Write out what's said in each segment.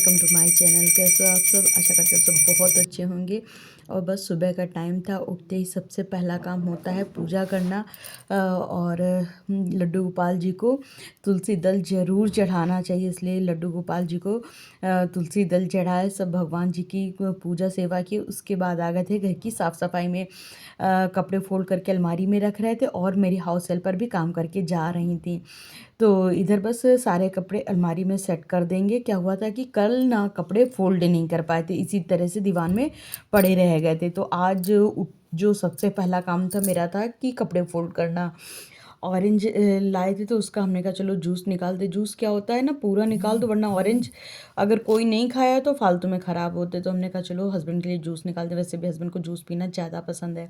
Welcome to my channel. कैसे हो आप सब? आशा करते हो सब बहुत अच्छे होंगे। और बस सुबह का टाइम था, उठते ही सबसे पहला काम होता है पूजा करना। और लड्डू गोपाल जी को तुलसी दल ज़रूर चढ़ाना चाहिए, इसलिए लड्डू गोपाल जी को तुलसी दल चढ़ाए, सब भगवान जी की पूजा सेवा की। उसके बाद आ गए थे घर की साफ़ सफाई में। कपड़े फोल्ड करके अलमारी में रख रहे थे और मेरी हाउस हेल्पर भी काम करके जा रही थी। तो इधर बस सारे कपड़े अलमारी में सेट कर देंगे। क्या हुआ था कि कल ना कपड़े फोल्ड नहीं कर पाए थे, इसी तरह से दीवान में पड़े रह गए थे। तो आज जो सबसे पहला काम था मेरा था कि कपड़े फोल्ड करना। ऑरेंज लाए थे तो उसका हमने कहा चलो जूस निकाल दे। जूस क्या होता है ना, पूरा निकाल दो, वरना ऑरेंज अगर कोई नहीं खाया तो फालतू में ख़राब होते। तो हमने कहा चलो हस्बैंड के लिए जूस निकाल दे, वैसे भी हस्बैंड को जूस पीना ज़्यादा पसंद है।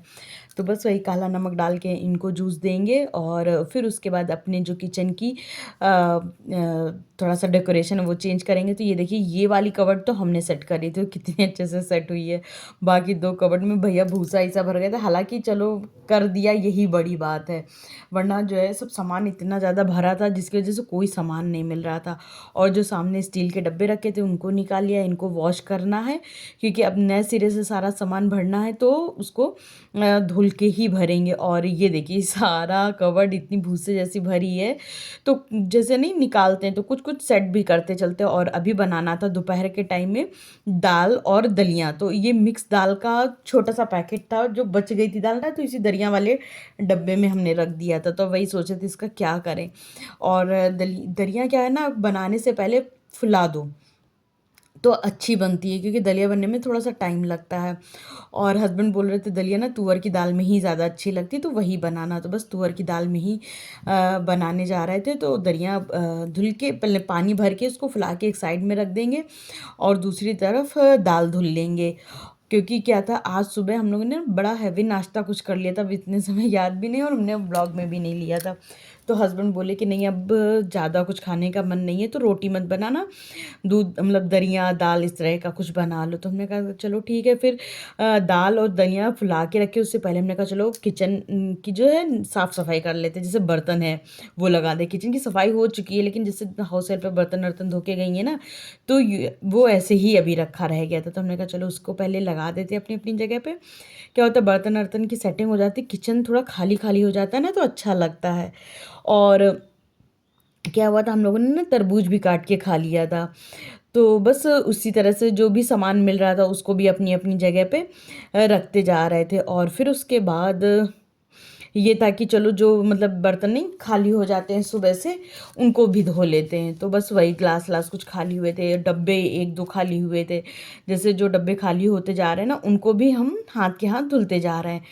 तो बस वही काला नमक डाल के इनको जूस देंगे। और फिर उसके बाद अपने जो किचन की थोड़ा सा डेकोरेशन है वो चेंज करेंगे। तो ये देखिए, ये वाली कवर्ड तो हमने सेट करी थी, कितनी अच्छे से सेट हुई है। बाकी दो कवर्ड में भैया भूसा ऐसा भर गया था, हालांकि चलो कर दिया, यही बड़ी बात है। वरना जो है सब सामान इतना ज़्यादा भरा था जिसकी वजह से कोई सामान नहीं मिल रहा था। और जो सामने स्टील के डब्बे रखे थे उनको निकाल लिया, इनको वॉश करना है क्योंकि अब नए सिरे से सारा सामान भरना है, तो उसको धुल के ही भरेंगे। और ये देखिए सारा कवर्ड इतनी भूसे जैसी भरी है, तो जैसे नहीं निकालते हैं तो कुछ कुछ सेट भी करते चलते। और अभी बनाना था दोपहर के टाइम में दाल और दलिया। तो ये मिक्स दाल का छोटा सा पैकेट था, जो बच गई थी दाल ना, तो इसी दलिया वाले डब्बे में हमने रख दिया था। तो वही सोचे थे इसका क्या करें। और दलिया क्या है ना, बनाने से पहले फुला दो तो अच्छी बनती है, क्योंकि दलिया बनने में थोड़ा सा टाइम लगता है। और हस्बैंड बोल रहे थे दलिया ना तुअर की दाल में ही ज़्यादा अच्छी लगती है, तो वही बनाना। तो बस तुअर की दाल में ही बनाने जा रहे थे। तो दलिया धुल के पहले पानी भर के उसको फुला के एक साइड में रख देंगे और दूसरी तरफ दाल धुल लेंगे। क्योंकि क्या था, आज सुबह हम लोगों ने बड़ा हैवी नाश्ता कुछ कर लिया था, अब इतने समय याद भी नहीं और हमने ब्लॉग में भी नहीं लिया था। तो हस्बैंड बोले कि नहीं अब ज़्यादा कुछ खाने का मन नहीं है तो रोटी मत बनाना, दूध मतलब दलिया दाल इस तरह का कुछ बना लो। तो हमने कहा चलो ठीक है। फिर दाल और दलिया फुला के रखे, उससे पहले हमने कहा चलो किचन की जो है साफ़ सफाई कर लेते हैं। जैसे बर्तन है वो लगा दे, किचन की सफाई हो चुकी है लेकिन जैसे हाउस हेल्प पे बर्तन वर्तन धो के गई है ना, तो वो ऐसे ही अभी रखा रह गया था। तो हमने कहा चलो उसको पहले लगा देते अपनी अपनी जगह पे। क्या होता है, बर्तन वर्तन की सेटिंग हो जाती है, किचन थोड़ा खाली खाली हो जाता है ना, तो अच्छा लगता है। और क्या हुआ था, हम लोगों ने ना तरबूज भी काट के खा लिया था। तो बस उसी तरह से जो भी सामान मिल रहा था उसको भी अपनी अपनी जगह पे रखते जा रहे थे। और फिर उसके बाद ये था कि चलो जो मतलब बर्तन नहीं खाली हो जाते हैं सुबह से, उनको भी धो लेते हैं। तो बस वही ग्लास व्लास कुछ खाली हुए थे, डब्बे एक दो खाली हुए थे। जैसे जो डब्बे खाली होते जा रहे हैं ना, उनको भी हम हाथ के हाथ धुलते जा रहे हैं।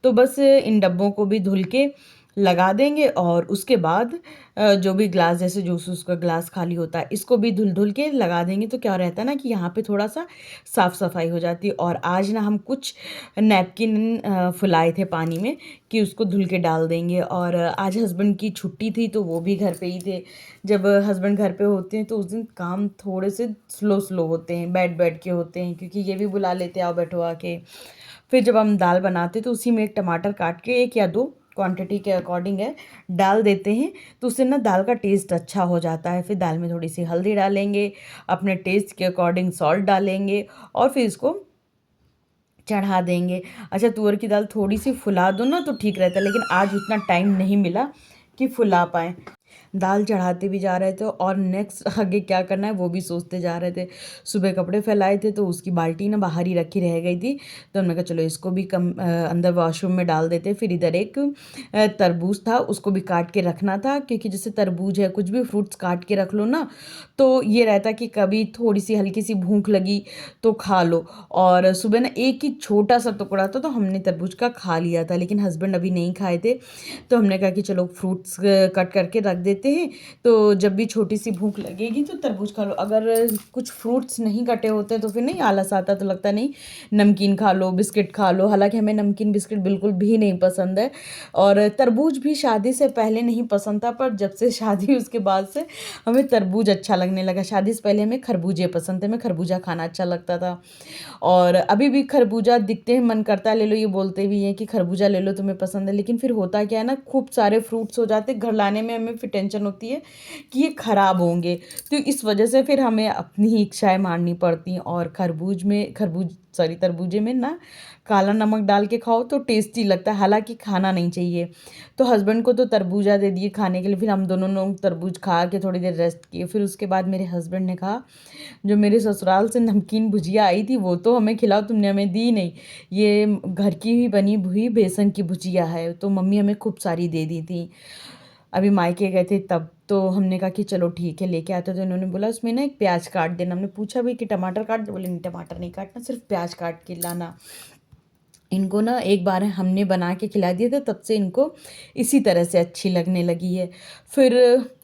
तो बस इन डब्बों को भी धुल के लगा देंगे। और उसके बाद जो भी ग्लास, जैसे जूस उसका ग्लास खाली होता है, इसको भी धुल धुल के लगा देंगे। तो क्या रहता है ना कि यहाँ पे थोड़ा सा साफ़ सफाई हो जाती है। और आज ना हम कुछ नैपकिन फुलाए थे पानी में कि उसको धुल के डाल देंगे। और आज हस्बैंड की छुट्टी थी तो वो भी घर पे ही थे। जब हस्बैंड घर पे होते हैं तो उस दिन काम थोड़े से स्लो स्लो होते हैं, बैठ बैठ के होते हैं, क्योंकि ये भी बुला लेते आओ बैठो आके। फिर जब हम दाल बनाते तो उसी में एक टमाटर काट के, एक या दो क्वांटिटी के अकॉर्डिंग है, डाल देते हैं। तो उससे ना दाल का टेस्ट अच्छा हो जाता है। फिर दाल में थोड़ी सी हल्दी डालेंगे, अपने टेस्ट के अकॉर्डिंग सॉल्ट डालेंगे और फिर इसको चढ़ा देंगे। अच्छा, तुअर की दाल थोड़ी सी फुला दो ना तो ठीक रहता है, लेकिन आज उतना टाइम नहीं मिला कि फुला पाएँ। दाल चढ़ाते भी जा रहे थे और नेक्स्ट आगे क्या करना है वो भी सोचते जा रहे थे। सुबह कपड़े फैलाए थे तो उसकी बाल्टी ना बाहर ही रखी रह गई थी, तो हमने कहा चलो इसको भी अंदर वॉशरूम में डाल देते। फिर इधर एक तरबूज था, उसको भी काट के रखना था, क्योंकि जैसे तरबूज है, कुछ भी फ्रूट्स काट के रख लो ना तो ये रहता कि कभी थोड़ी सी हल्की सी भूख लगी तो खा लो। और सुबह ना एक ही छोटा सा टुकड़ा था तो हमने तरबूज का खा लिया था, लेकिन हस्बैंड अभी नहीं खाए थे। तो हमने कहा कि चलो फ्रूट्स कट करके रख देते हैं, तो जब भी छोटी सी भूख लगेगी तो तरबूज खा लो। अगर कुछ फ्रूट्स नहीं कटे होते तो फिर नहीं आलस आता, तो लगता नहीं नमकीन खा लो, बिस्किट खा लो। हालांकि हमें नमकीन बिस्किट बिल्कुल भी नहीं पसंद है। और तरबूज भी शादी से पहले नहीं पसंद था, पर जब से शादी हुई उसके बाद से हमें तरबूज अच्छा लगने लगा। शादी से पहले हमें खरबूजे पसंद थे, हमें खरबूजा खाना अच्छा लगता था। और अभी भी खरबूजा दिखते हैं मन करता है ले लो, ये बोलते भी हैं कि खरबूजा ले लो तुम्हें पसंद है, लेकिन फिर होता क्या है ना, खूब सारे फ्रूट्स हो जाते, घर लाने में हमें फिर टेंशन होती है कि ये ख़राब होंगे। तो इस वजह से फिर हमें अपनी ही इच्छाएँ मारनी पड़ती हैं। और तरबूजे में ना काला नमक डाल के खाओ तो टेस्टी लगता है, हालाँकि खाना नहीं चाहिए। तो हस्बैंड को तो तरबूजा दे दिए खाने के लिए, फिर हम दोनों लोग तरबूज खा के थोड़ी देर रेस्ट किए। फिर उसके बाद मेरे हस्बैंड ने कहा, जो मेरे ससुराल से नमकीन भुजिया आई थी वो तो हमें खिलाओ, तुमने हमें दी नहीं। ये घर की ही बनी हुई बेसन की भुजिया है, तो मम्मी हमें खूब सारी दे दी थी। अभी मायके गए थे तब, तो हमने कहा कि चलो ठीक है लेके आते। तो इन्होंने बोला उसमें ना एक प्याज काट देना। हमने पूछा भी कि टमाटर काट दे, बोले नहीं टमाटर नहीं काटना, सिर्फ प्याज काट के लाना। इनको ना एक बार हमने बना के खिला दिया था, तब से इनको इसी तरह से अच्छी लगने लगी है। फिर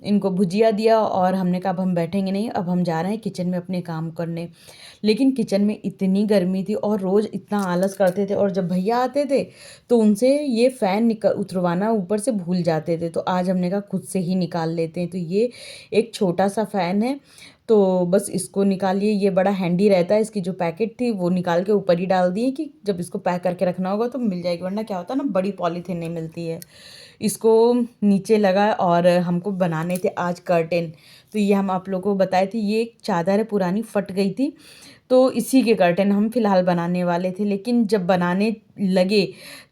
इनको भुजिया दिया और हमने कहा अब हम बैठेंगे नहीं, अब हम जा रहे हैं किचन में अपने काम करने। लेकिन किचन में इतनी गर्मी थी और रोज़ इतना आलस करते थे, और जब भैया आते थे तो उनसे ये फ़ैन उतरवाना ऊपर से भूल जाते थे। तो आज हमने कहा खुद से ही निकाल लेते हैं। तो ये एक छोटा सा फ़ैन है, तो बस इसको निकालिए। ये बड़ा हैंडी रहता है, इसकी जो पैकेट थी वो निकाल के ऊपर ही डाल दिए कि जब इसको पैक करके रखना होगा तो मिल जाएगी, वरना क्या होता है ना बड़ी पॉलीथीन नहीं मिलती है। इसको नीचे लगा और हमको बनाने थे आज कर्टेन। तो ये हम आप लोगों को बताए थे, ये एक चादर है पुरानी, फट गई थी, तो इसी के कर्टेन हम फ़िलहाल बनाने वाले थे। लेकिन जब बनाने लगे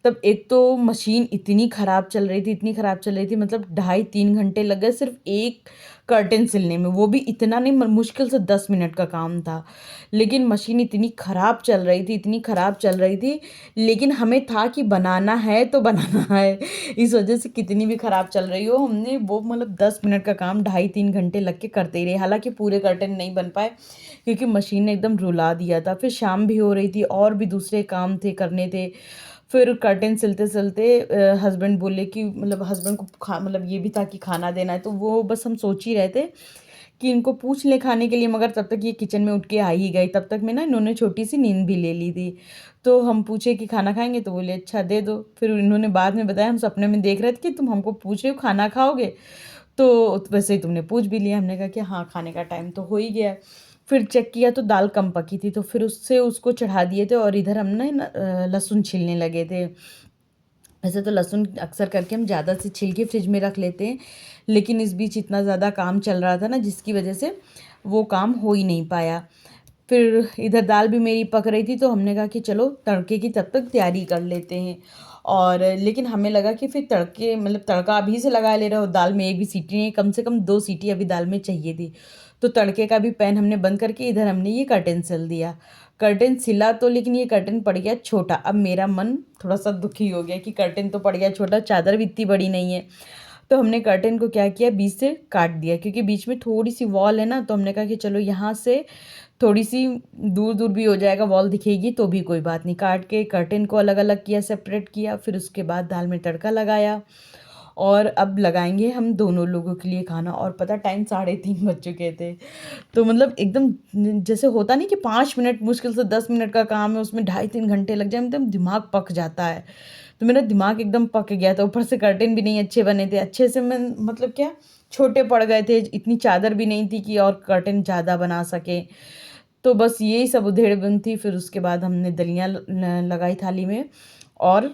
तब एक तो मशीन इतनी ख़राब चल रही थी, इतनी ख़राब चल रही थी, मतलब 2.5-3 घंटे लग गए सिर्फ एक कर्टेन सिलने में। वो भी इतना नहीं, मुश्किल से 10 मिनट का काम था। लेकिन मशीन इतनी ख़राब चल रही थी, इतनी ख़राब चल रही थी, लेकिन हमें था कि बनाना है तो बनाना है। इस वजह से कितनी भी ख़राब चल रही हो, हमने वो मतलब 10 मिनट का काम 2.5-3 घंटे लग के करते ही रहे। हालाँकि पूरे कर्टेन नहीं बन पाए क्योंकि मशीन ने एकदम रुला दिया था। फिर शाम भी हो रही थी और भी दूसरे काम थे, करने थे। फिर कर्टेन सिलते-सिलते हस्बैंड बोले कि मतलब हस्बैंड को मतलब ये भी था कि खाना देना है, तो वो बस हम सोच ही रहे थे कि इनको पूछ लें खाने के लिए, मगर तब तक ये किचन में उठ के आ ही गई। तब तक में ना इन्होंने छोटी-सी नींद भी ले ली थी। तो हम पूछे कि खाना खाएँगे? तो बोले अच्छा दे दो। फिर इन्होंने बाद में बताया, हम सपने में देख रहे थे कि तुम हमको पूछ रहे हो खाना खाओगे? तो वैसे ही तुमने पूछ भी लिया। हमने कहा कि हाँ, खाने का टाइम तो हो ही गया है। फिर चेक किया तो दाल कम पकी थी, तो फिर उससे उसको चढ़ा दिए थे और इधर हम ना लहसुन छीलने लगे थे। वैसे तो लहसुन अक्सर करके हम ज़्यादा से छील के फ्रिज में रख लेते हैं, लेकिन इस बीच इतना ज़्यादा काम चल रहा था ना, जिसकी वजह से वो काम हो ही नहीं पाया। फिर इधर दाल भी मेरी पक रही थी, तो हमने कहा कि चलो तड़के की तब तक तैयारी कर लेते हैं। और लेकिन हमें लगा कि फिर तड़के मतलब तड़का अभी से लगा ले रहे हो, दाल में एक भी सीटी नहीं, कम से कम 2 सीटी अभी दाल में चाहिए थी। तो तड़के का भी पैन हमने बंद करके इधर हमने ये कर्टेन सिल दिया। कर्टेन सिला तो, लेकिन ये कर्टेन पड़ गया छोटा। अब मेरा मन थोड़ा-सा दुखी हो गया कि कर्टेन तो पड़ गया छोटा, चादर भी इतनी बड़ी नहीं है। तो हमने कर्टेन को क्या किया, बीच से काट दिया, क्योंकि बीच में थोड़ी-सी वॉल है ना, तो हमने कहा कि चलो यहाँ से थोड़ी-सी दूर-दूर भी हो जाएगा, वॉल दिखेगी तो भी कोई बात नहीं। काट के कर्टेन को अलग-अलग किया, सेपरेट किया, फिर उसके बाद दाल में तड़का लगाया। और अब लगाएँगे हम दोनों लोगों के लिए खाना। और पता टाइम 3:30 बज चुके थे। तो मतलब एकदम जैसे होता नहीं कि 5 मिनट मुश्किल से 10 मिनट का काम है, उसमें 2.5-3 घंटे लग जाए, एकदम दिमाग पक जाता है। तो मेरा दिमाग एकदम पक गया था, ऊपर से कर्टेन भी नहीं अच्छे बने थे। अच्छे से मैं मतलब क्या, छोटे पड़ गए थे, इतनी चादर भी नहीं थी कि और कर्टेन ज़्यादा बना सकें। तो बस यही सब उधेड़-बुन थी। फिर उसके बाद हमने दलिया लगाई थाली में, और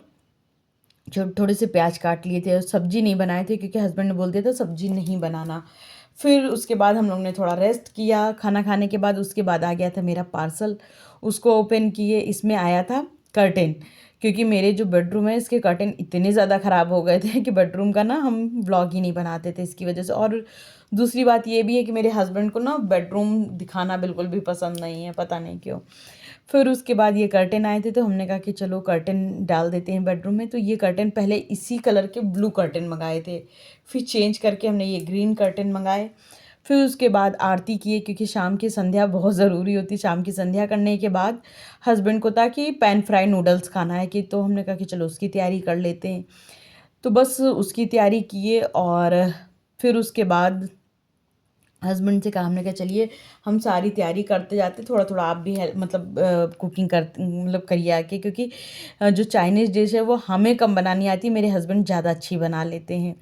जो थोड़े से प्याज काट लिए थे, और सब्ज़ी नहीं बनाए थे क्योंकि हस्बैंड ने बोल दिया था सब्ज़ी नहीं बनाना। फिर उसके बाद हम लोग ने थोड़ा रेस्ट किया खाना खाने के बाद। उसके बाद आ गया था मेरा पार्सल, उसको ओपन किए, इसमें आया था कर्टेन। क्योंकि मेरे जो बेडरूम है इसके कर्टेन इतने ज़्यादा ख़राब हो गए थे कि बेडरूम का ना हम व्लॉग ही नहीं बनाते थे इसकी वजह से। और दूसरी बात ये भी है कि मेरे हस्बैंड को ना बेडरूम दिखाना बिल्कुल भी पसंद नहीं है, पता नहीं क्यों। फिर उसके बाद ये कर्टेन आए थे, तो हमने कहा कि चलो कर्टेन डाल देते हैं बेडरूम में। तो ये कर्टेन पहले इसी कलर के ब्लू कर्टेन मंगाए थे, फिर चेंज करके हमने ये ग्रीन कर्टेन मंगाए। फिर उसके बाद आरती किए, क्योंकि शाम की संध्या बहुत ज़रूरी होती है। शाम की संध्या करने के बाद हस्बैंड को था कि पैन फ्राई नूडल्स खाना है, कि तो हमने कहा कि चलो उसकी तैयारी कर लेते हैं। तो बस उसकी तैयारी किए, और फिर उसके बाद हस्बैंड से कहा, हमने कहा चलिए हम सारी तैयारी करते जाते, थोड़ा थोड़ा आप भी हेल्प मतलब कुकिंग कर मतलब करिए आके, क्योंकि जो चाइनीज़ डिश है वो हमें कम बनानी आती है, मेरे हस्बैंड ज़्यादा अच्छी बना लेते हैं।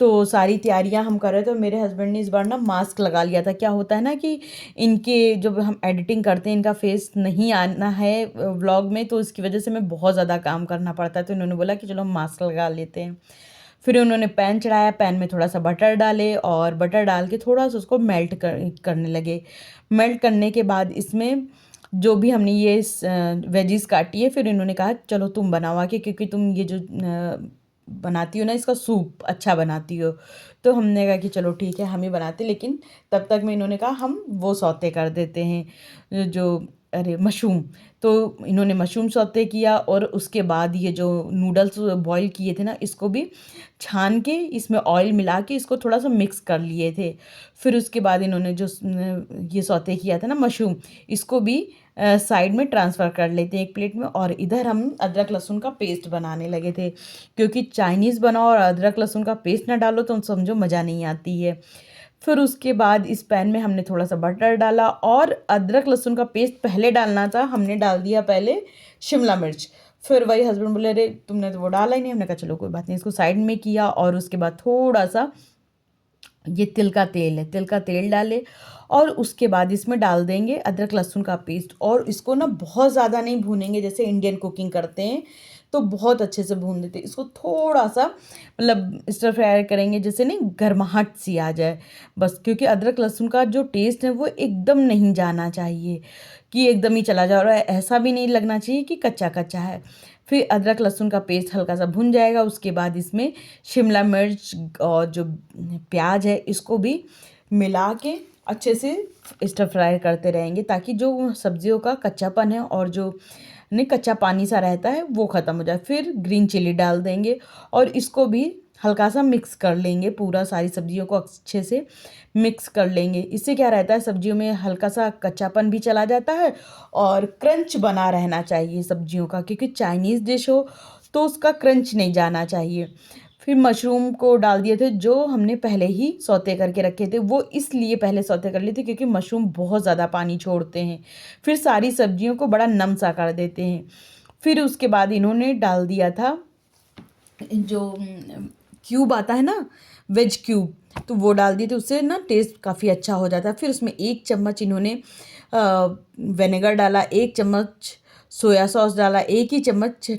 तो सारी तैयारियां हम कर रहे थे, तो मेरे हस्बैंड ने इस बार ना मास्क लगा लिया था। क्या होता है ना कि इनके जब हम एडिटिंग करते हैं इनका फेस नहीं आना है व्लॉग में, तो इसकी वजह से मैं बहुत ज़्यादा काम करना पड़ता है। तो इन्होंने बोला कि चलो हम मास्क लगा लेते हैं। फिर उन्होंने पैन चढ़ाया, पैन में थोड़ा सा बटर डाले और बटर डाल के थोड़ा सा उसको मेल्ट करने लगे। मेल्ट करने के बाद इसमें जो भी हमने ये वेजीज काटी है, फिर इन्होंने कहा चलो तुम बनाओ आके, क्योंकि तुम ये जो बनाती हो ना इसका सूप अच्छा बनाती हो। तो हमने कहा कि चलो ठीक है हम ही बनाते, लेकिन तब तक में इन्होंने कहा हम वो सौते कर देते हैं जो अरे मशरूम। तो इन्होंने मशरूम सौते किया और उसके बाद ये जो नूडल्स बॉईल किए थे ना इसको भी छान के इसमें ऑयल मिला के इसको थोड़ा सा मिक्स कर लिए थे। फिर उसके बाद इन्होंने जो ये सौते किया था ना मशरूम, इसको भी साइड में ट्रांसफ़र कर लेते हैं एक प्लेट में। और इधर हम अदरक लहसुन का पेस्ट बनाने लगे थे, क्योंकि चाइनीज़ बनाओ और अदरक लहसुन का पेस्ट ना डालो तो समझो मज़ा नहीं आती है। फिर उसके बाद इस पैन में हमने थोड़ा सा बटर डाला और अदरक लहसुन का पेस्ट पहले डालना था, हमने डाल दिया पहले शिमला मिर्च। फिर वही हस्बैंड बोले अरे तुमने तो वो डाला ही नहीं। हमने कहा चलो कोई बात नहीं, इसको साइड में किया। और उसके बाद थोड़ा सा ये तिल का तेल है, तिल का तेल डाले और उसके बाद इसमें डाल देंगे अदरक लहसुन का पेस्ट। और इसको ना बहुत ज़्यादा नहीं भूनेंगे, जैसे इंडियन कुकिंग करते हैं तो बहुत अच्छे से भून देते हैं। इसको थोड़ा सा मतलब स्टर फ्राई करेंगे, जैसे नहीं गर्माहट सी आ जाए बस, क्योंकि अदरक लहसुन का जो टेस्ट है वो एकदम नहीं जाना चाहिए कि एकदम ही चला जाए, और ऐसा भी नहीं लगना चाहिए कि कच्चा कच्चा है। फिर अदरक लहसुन का पेस्ट हल्का सा भुन जाएगा, उसके बाद इसमें शिमला मिर्च और जो प्याज है इसको भी मिला के अच्छे से स्टर फ्राई करते रहेंगे, ताकि जो सब्जियों का कच्चापन है और जो नहीं कच्चा पानी सा रहता है वो ख़त्म हो जाए। फिर ग्रीन चिली डाल देंगे और इसको भी हल्का सा मिक्स कर लेंगे, पूरा सारी सब्जियों को अच्छे से मिक्स कर लेंगे। इससे क्या रहता है सब्जियों में हल्का सा कच्चापन भी चला जाता है और क्रंच बना रहना चाहिए सब्जियों का, क्योंकि चाइनीज़ डिश हो तो उसका क्रंच नहीं जाना चाहिए। फिर मशरूम को डाल दिए थे जो हमने पहले ही सौते करके रखे थे, वो इसलिए पहले सौते कर लिए थे क्योंकि मशरूम बहुत ज़्यादा पानी छोड़ते हैं, फिर सारी सब्जियों को बड़ा नम सा कर देते हैं। फिर उसके बाद इन्होंने डाल दिया था जो क्यूब आता है ना वेज क्यूब, तो वो डाल दिए थे, उससे ना टेस्ट काफ़ी अच्छा हो जाता है। फिर उसमें 1 चम्मच इन्होंने विनेगर डाला, 1 चम्मच सोया सॉस डाला, 1 ही चम्मच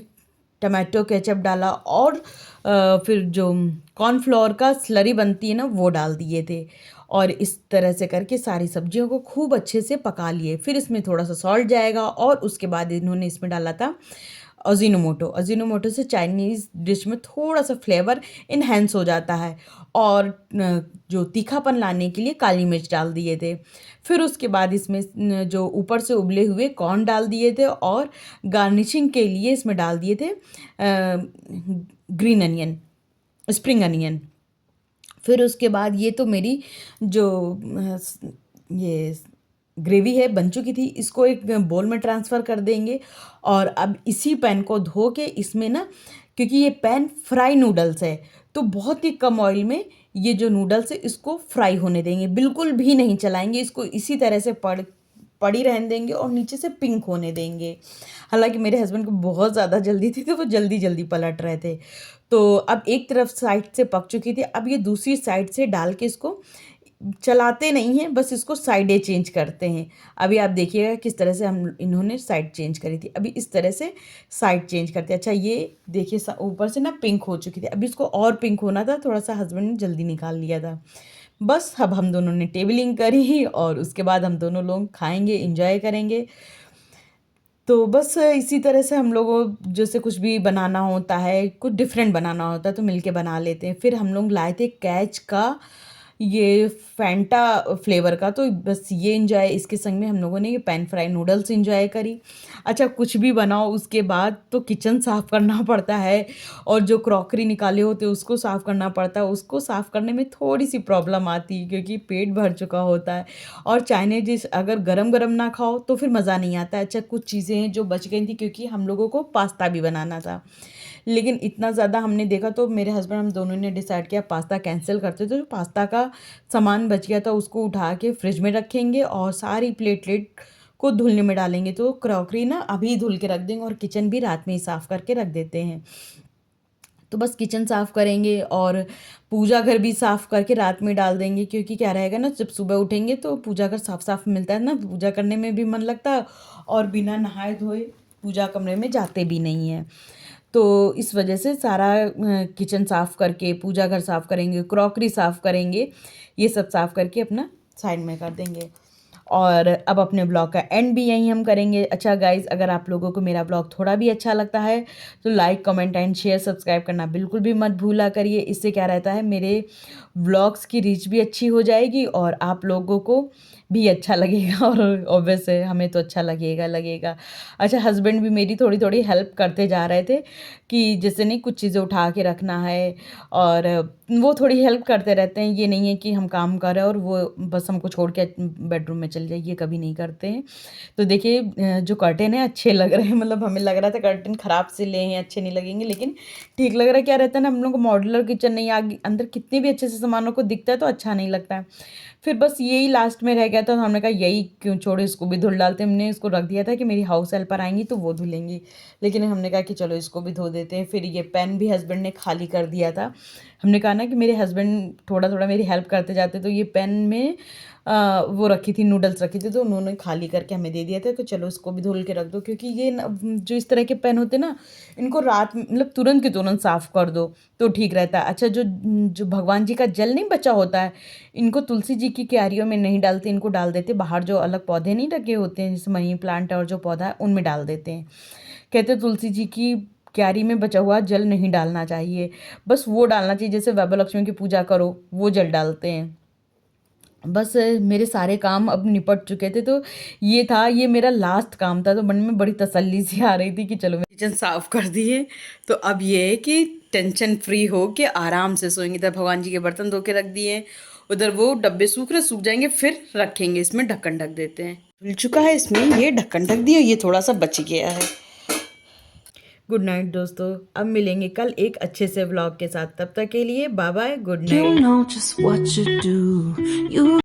टमाटो केचप डाला और फिर जो कॉर्नफ्लोर का स्लरी बनती है ना वो डाल दिए थे। और इस तरह से करके सारी सब्जियों को खूब अच्छे से पका लिए। फिर इसमें थोड़ा सा सॉल्ट जाएगा और उसके बाद इन्होंने इसमें डाला था अजीनोमोटो। अजीनोमोटो से चाइनीज़ डिश में थोड़ा सा फ्लेवर इन्हेंस हो जाता है, और जो तीखापन लाने के लिए काली मिर्च डाल दिए थे। फिर उसके बाद इसमें जो ऊपर से उबले हुए कॉर्न डाल दिए थे और गार्निशिंग के लिए इसमें डाल दिए थे ग्रीन अनियन, स्प्रिंग अनियन। फिर उसके बाद ये तो मेरी जो ये ग्रेवी है बन चुकी थी, इसको एक बोल में ट्रांसफ़र कर देंगे। और अब इसी पैन को धो के इसमें ना, क्योंकि ये पैन फ्राई नूडल्स है तो बहुत ही कम ऑयल में ये जो नूडल्स है इसको फ्राई होने देंगे, बिल्कुल भी नहीं चलाएंगे इसको, इसी तरह से पड़ी रहने देंगे और नीचे से पिंक होने देंगे। हालांकि मेरे हस्बैंड को बहुत ज़्यादा जल्दी थी तो वो जल्दी जल्दी पलट रहे थे। तो अब एक तरफ साइड से पक चुकी थी, अब ये दूसरी साइड से डाल के इसको चलाते नहीं हैं, बस इसको साइडें चेंज करते हैं। अभी आप देखिएगा किस तरह से हम इन्होंने साइड चेंज करी थी, अभी इस तरह से साइड चेंज करते हैं। अच्छा ये देखिए ऊपर से ना पिंक हो चुकी थी, अभी इसको और पिंक होना था, थोड़ा सा हस्बैंड ने जल्दी निकाल लिया था। बस अब हम दोनों ने टेबलिंग करी और उसके बाद हम दोनों लोग खाएंगे, इंजॉय करेंगे। तो बस इसी तरह से हम लोगों जैसे कुछ भी बनाना होता है, कुछ डिफरेंट बनाना होता है तो मिलके बना लेते हैं। फिर हम लोग लाए थे कैच का ये फैंटा फ्लेवर का, तो बस ये इंजॉय इसके संग में हम लोगों ने ये पैन फ्राई नूडल्स इंजॉय करी। अच्छा कुछ भी बनाओ उसके बाद तो किचन साफ़ करना पड़ता है, और जो क्रॉकरी निकाले होते उसको साफ़ करना पड़ता है। उसको साफ़ करने में थोड़ी सी प्रॉब्लम आती है क्योंकि पेट भर चुका होता है, और चाइनीज डिश अगर गरम गरम ना खाओ तो फिर मज़ा नहीं आता। अच्छा कुछ चीज़ें हैं जो बच गई थी क्योंकि हम लोगों को पास्ता भी बनाना था, लेकिन इतना ज़्यादा हमने देखा तो मेरे हस्बैंड हम दोनों ने डिसाइड किया पास्ता कैंसिल करते। तो जो पास्ता का सामान बच गया था उसको उठा के फ्रिज में रखेंगे और सारी प्लेटलेट को धुलने में डालेंगे। तो क्रॉकरी ना अभी धुल के रख देंगे और किचन भी रात में ही साफ़ करके रख देते हैं। तो बस किचन साफ़ करेंगे और पूजा घर भी साफ़ करके रात में डाल देंगे, क्योंकि क्या रहेगा ना जब सुबह उठेंगे तो पूजा घर साफ़ साफ़ मिलता है ना, पूजा करने में भी मन लगता है और बिना नहाए धोए पूजा कमरे में जाते भी नहीं हैं। तो इस वजह से सारा किचन साफ़ करके, पूजा घर साफ़ करेंगे, क्रॉकरी साफ़ करेंगे, ये सब साफ़ करके अपना साइड में कर देंगे। और अब अपने ब्लॉग का एंड भी यहीं हम करेंगे। अच्छा गाइज़, अगर आप लोगों को मेरा ब्लॉग थोड़ा भी अच्छा लगता है तो like, comment and share, subscribe करना बिल्कुल भी मत भूला करिए। इससे क्या रहता है, मेरे व्लॉग्स की रीच भी अच्छी हो जाएगी और आप लोगों को भी अच्छा लगेगा, और ऑब्वियस है हमें तो अच्छा लगेगा। अच्छा, हस्बैंड भी मेरी थोड़ी थोड़ी हेल्प करते जा रहे थे कि जैसे नहीं कुछ चीज़ें उठा के रखना है, और वो थोड़ी हेल्प करते रहते हैं। ये नहीं है कि हम काम कर रहे हैं और वो बस हमको छोड़ के बेडरूम में चले जाइए, ये कभी नहीं करते हैं। तो देखिए जो कर्टेन है अच्छे लग रहे हैं, मतलब हमें लग रहा था कर्टेन ख़राब से ले हैं, अच्छे नहीं लगेंगे, लेकिन ठीक लग रहा है। क्या रहता है ना, हम लोग को मॉड्यूलर किचन नहीं, आगे अंदर कितने भी अच्छे से सामानों को दिखता है तो अच्छा नहीं लगता है। फिर बस यही लास्ट में रह गया था, तो हमने कहा यही क्यों छोड़ो, इसको भी धुल डालते हैं। हमने इसको रख दिया था कि मेरी हाउस हेल्पर आएंगी तो वो धुलेंगी, लेकिन हमने कहा कि चलो इसको भी धो देते हैं। फिर ये पेन भी हस्बैंड ने खाली कर दिया था। हमने कहा ना कि मेरे हस्बैंड थोड़ा थोड़ा मेरी हेल्प करते जाते, तो ये पेन में वो रखी थी, नूडल्स रखी थी, तो उन्होंने खाली करके हमें दे दिया था कि चलो इसको भी धुल के रख दो, क्योंकि ये जो इस तरह के पेन होते हैं ना, इनको रात मतलब तुरंत के तुरंत साफ़ कर दो तो ठीक रहता है। अच्छा, जो जो भगवान जी का जल नहीं बचा होता है, इनको तुलसी जी की क्यारियों में नहीं डालते, इनको डाल देते बाहर, जो अलग पौधे नहीं लगे होते हैं जैसे मनी प्लांट और जो पौधा है उनमें डाल देते हैं। कहते हैं तुलसी जी की क्यारी में बचा हुआ जल नहीं डालना चाहिए, बस वो डालना चाहिए, जैसे वैभव लक्ष्मी की पूजा करो वो जल डालते हैं। बस मेरे सारे काम अब निपट चुके थे, तो ये मेरा लास्ट काम था, तो मन में बड़ी तसल्ली सी आ रही थी कि चलो किचन साफ कर दिए, तो अब ये है कि टेंशन फ्री हो के आराम से सोएंगे। तब भगवान जी के बर्तन धो के रख दिए, उधर वो डब्बे सूख जाएंगे, फिर रखेंगे, इसमें ढक्कन ढक देते हैं। मिल चुका है इसमें, ये ढक्कन ढक दिया, ये थोड़ा सा बच गया है। गुड नाइट दोस्तों, अब मिलेंगे कल एक अच्छे से व्लॉग के साथ, तब तक के लिए बाय बाय, गुड नाइट।